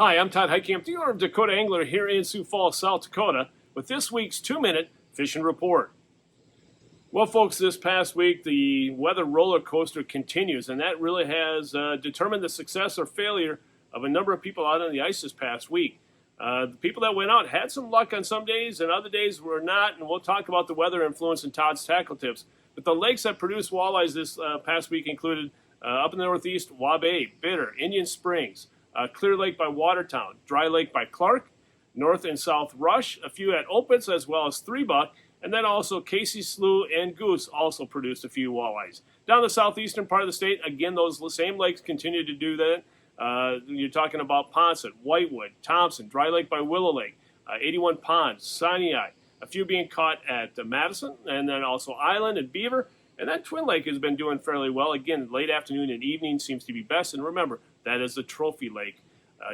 Hi, I'm Todd Heitkamp, the owner of Dakota Angler here in Sioux Falls, South Dakota, with this week's 2-minute fishing report. Well, folks, this past week, the weather roller coaster continues, and that really has determined the success or failure of a number of people out on the ice this past week. The people that went out had some luck on some days, and other days were not, and we'll talk about the weather influence in Todd's tackle tips. But the lakes that produced walleyes this past week included up in the northeast, Wabae, Bitter, Indian Springs, Clear Lake by Watertown, Dry Lake by Clark, North and South Rush, a few at Opitz, as well as 3-Buck, and then also Casey Slough and Goose also produced a few walleyes. Down the southeastern part of the state, again, those same lakes continue to do that. You're talking about Ponset, Whitewood, Thompson, Dry Lake by Willow Lake, 81 Pond, Sinai, a few being caught at Madison, and then also Island and Beaver. And that Twin Lake has been doing fairly well. Again, late afternoon and evening seems to be best. And remember, that is the Trophy Lake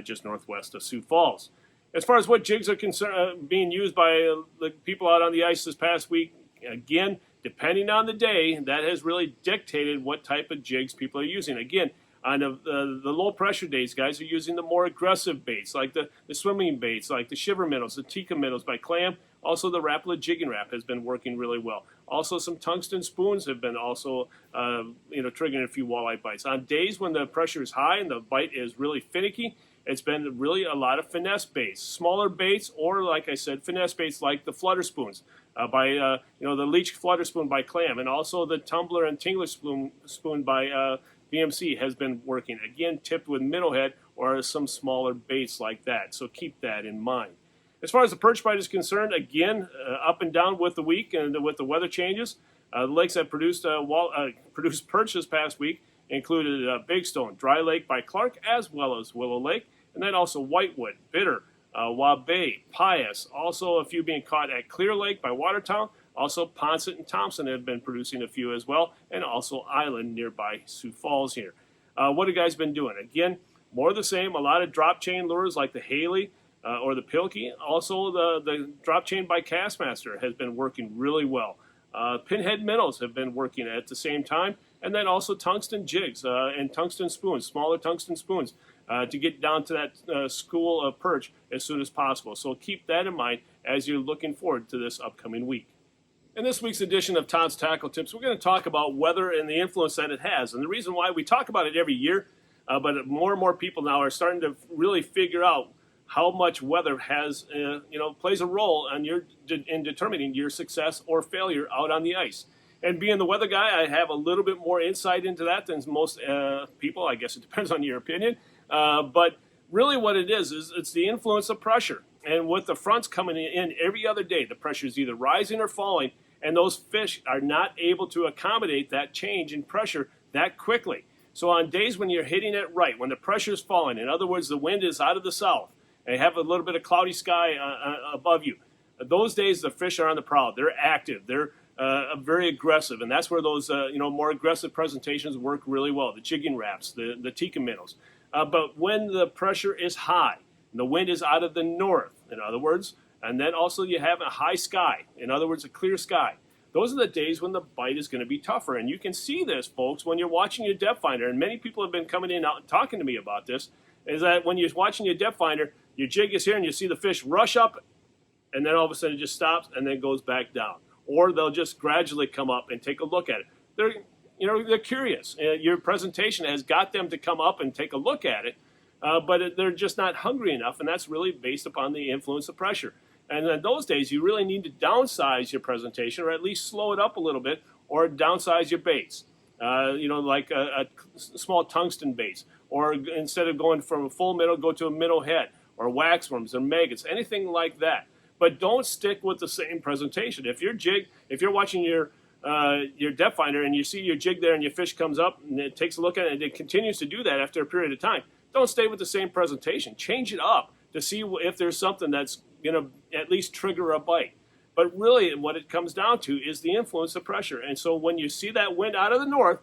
just northwest of Sioux Falls. As far as what jigs are being used by the people out on the ice this past week, again, depending on the day, that has really dictated what type of jigs people are using. Again, on the low pressure days, guys are using the more aggressive baits, like the swimming baits, like the shiver minnows, the tikka minnows by Clam. Also, the Rapala jigging wrap has been working really well. Also, some tungsten spoons have been also, triggering a few walleye bites. On days when the pressure is high and the bite is really finicky, it's been really a lot of finesse baits, smaller baits, or like I said, finesse baits like the flutter spoons by the leech flutter spoon by Clam, and also the tumbler and tingler spoon by BMC has been working. Again, tipped with minnow head or some smaller baits like that. So keep that in mind. As far as the perch bite is concerned, again, up and down with the week and with the weather changes. The lakes that produced perch this past week included Big Stone, Dry Lake by Clark, as well as Willow Lake, and then also Whitewood, Bitter, Wabae, Pius, also a few being caught at Clear Lake by Watertown. Also, Ponset and Thompson have been producing a few as well, and also Island nearby Sioux Falls here. What have you guys been doing? Again, more of the same, a lot of drop chain lures like the Haley, or the Pilkey. Also, the drop chain by Castmaster has been working really well. Pinhead minnows have been working at the same time, and then also tungsten jigs and tungsten spoons, smaller tungsten spoons, to get down to that school of perch as soon as possible. So keep that in mind as you're looking forward to this upcoming week. In this week's edition of Todd's Tackle Tips, we're going to talk about weather and the influence that it has. And the reason why we talk about it every year, but more and more people now are starting to really figure out how much weather has, plays a role in determining your success or failure out on the ice. And being the weather guy, I have a little bit more insight into that than most people. I guess it depends on your opinion. But really what it is it's the influence of pressure. And with the fronts coming in every other day, the pressure is either rising or falling, and those fish are not able to accommodate that change in pressure that quickly. So on days when you're hitting it right, when the pressure is falling, in other words, the wind is out of the south, and you have a little bit of cloudy sky above you, those days the fish are on the prowl. They're active. They're very aggressive, and that's where those more aggressive presentations work really well. The jigging wraps, the tikka minnows. But when the pressure is high, and the wind is out of the north, in other words, and then also you have a high sky, in other words, a clear sky. Those are the days when the bite is going to be tougher. And you can see this, folks, when you're watching your depth finder. And many people have been coming in out and talking to me about this, is that when you're watching your depth finder, your jig is here and you see the fish rush up, and then all of a sudden it just stops and then goes back down. Or they'll just gradually come up and take a look at it. They're curious. Your presentation has got them to come up and take a look at it, but they're just not hungry enough, and that's really based upon the influence of pressure. And in those days, you really need to downsize your presentation, or at least slow it up a little bit, or downsize your baits. Like a small tungsten baits, or instead of going from a full minnow, go to a minnow head, or waxworms, or maggots, anything like that. But don't stick with the same presentation. If you're watching your depth finder and you see your jig there and your fish comes up and it takes a look at it and it continues to do that after a period of time, don't stay with the same presentation. Change it up to see if there's something that's going to at least trigger a bite. But really what it comes down to is the influence of pressure. And so when you see that wind out of the north,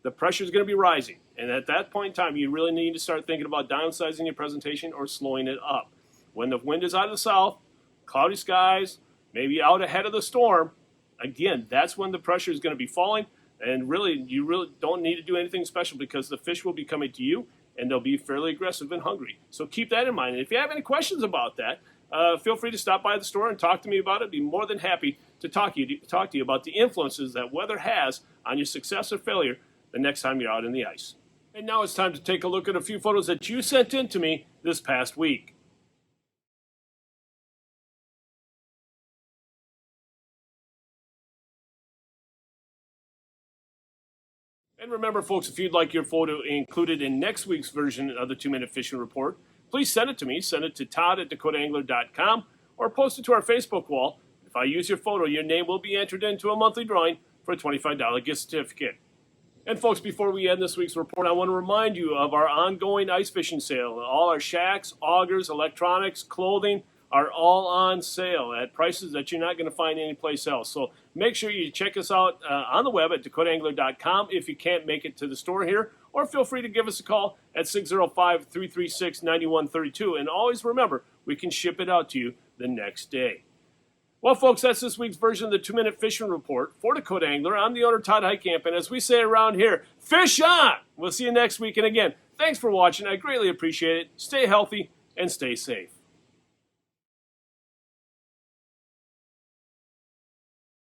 the pressure is going to be rising. And at that point in time, you really need to start thinking about downsizing your presentation or slowing it up. When the wind is out of the south, cloudy skies, maybe out ahead of the storm, again, that's when the pressure is going to be falling. And really, you really don't need to do anything special because the fish will be coming to you and they'll be fairly aggressive and hungry. So keep that in mind. And if you have any questions about that, feel free to stop by the store and talk to me about it. I'd be more than happy to talk to you about the influences that weather has on your success or failure the next time you're out in the ice. And now it's time to take a look at a few photos that you sent in to me this past week. And remember, folks, if you'd like your photo included in next week's version of the 2-Minute Fishing Report, please send it to me. Send it to Todd at DakotaAngler.com or post it to our Facebook wall. If I use your photo, your name will be entered into a monthly drawing for a $25 gift certificate. And folks, before we end this week's report, I want to remind you of our ongoing ice fishing sale. All our shacks, augers, electronics, clothing are all on sale at prices that you're not going to find anyplace else. So make sure you check us out on the web at DakotaAngler.com if you can't make it to the store here, or feel free to give us a call at 605-336-9132. And always remember, we can ship it out to you the next day. Well, folks, that's this week's version of the 2-Minute Fishing Report for Dakota Angler. I'm the owner, Todd Heitkamp, and as we say around here, fish on! We'll see you next week. And again, thanks for watching. I greatly appreciate it. Stay healthy and stay safe.